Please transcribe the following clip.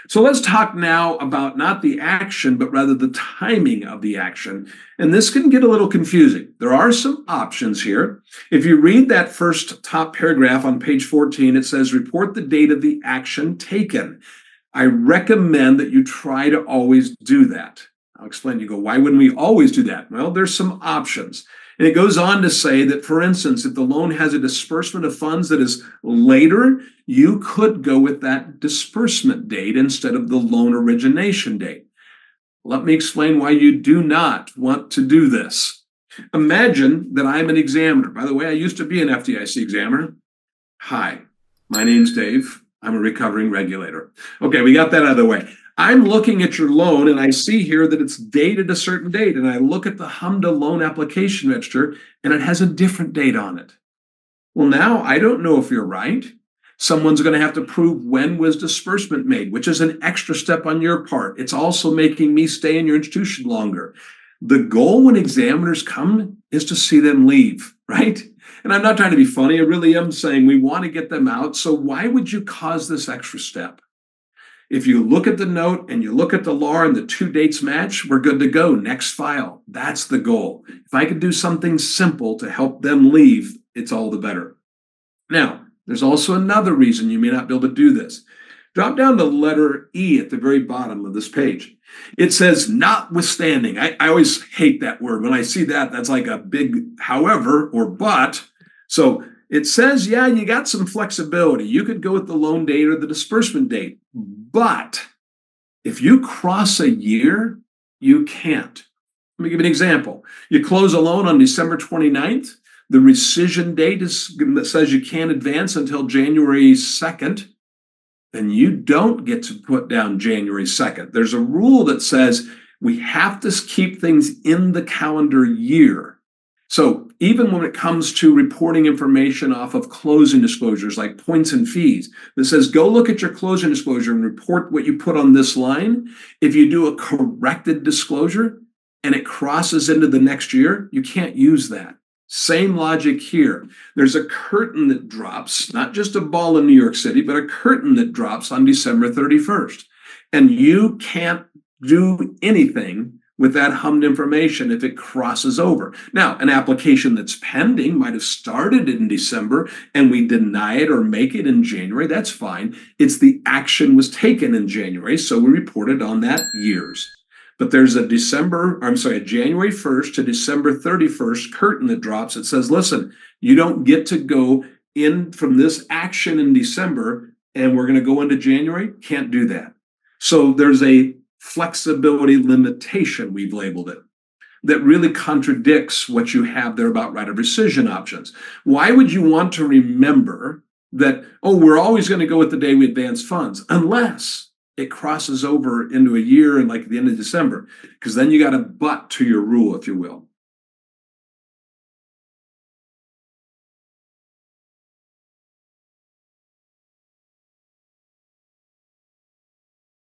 So let's talk now about not the action, but rather the timing of the action. And this can get a little confusing. There are some options here. If you read that first top paragraph on page 14, it says, report the date of the action taken. I recommend that you try to always do that. I'll explain. You go, why wouldn't we always do that? Well, there's some options. And it goes on to say that, for instance, if the loan has a disbursement of funds that is later, you could go with that disbursement date instead of the loan origination date. Let me explain why you do not want to do this. Imagine that I'm an examiner. By the way, I used to be an FDIC examiner. Hi, my name's Dave. I'm a recovering regulator. Okay, we got that out of the way. I'm looking at your loan and I see here that it's dated a certain date, and I look at the HMDA loan application register and it has a different date on it. Well, now I don't know if you're right. Someone's going to have to prove when was disbursement made, which is an extra step on your part. It's also making me stay in your institution longer. The goal when examiners come is to see them leave, right? And I'm not trying to be funny. I really am saying we want to get them out. So why would you cause this extra step? If you look at the note and you look at the law and the two dates match, we're good to go. Next file. That's the goal. If I could do something simple to help them leave, it's all the better. Now, there's also another reason you may not be able to do this. Drop down to letter E at the very bottom of this page. It says notwithstanding. I always hate that word. When I see that, that's like a big however or but. So it says, yeah, you got some flexibility. You could go with the loan date or the disbursement date. But if you cross a year, you can't. Let me give you an example. You close a loan on December 29th. The rescission date that says you can't advance until January 2nd. Then you don't get to put down January 2nd. There's a rule that says we have to keep things in the calendar year. So even when it comes to reporting information off of closing disclosures like points and fees, that says go look at your closing disclosure and report what you put on this line. If you do a corrected disclosure and it crosses into the next year, you can't use that. Same logic here. There's a curtain that drops, not just a ball in New York City, but a curtain that drops on December 31st. And you can't do anything with that HMDA information if it crosses over. Now, an application that's pending might have started in December and we deny it or make it in January. That's fine. It's the action was taken in January, so we reported on that years. But there's a January 1st to December 31st curtain that drops. It says, listen, you don't get to go in from this action in December and we're going to go into January. Can't do that. So there's a flexibility limitation, we've labeled it, that really contradicts what you have there about right of rescission options. Why would you want to remember that, oh, we're always going to go with the day we advance funds, unless it crosses over into a year and like the end of December, because then you got a but to your rule, if you will.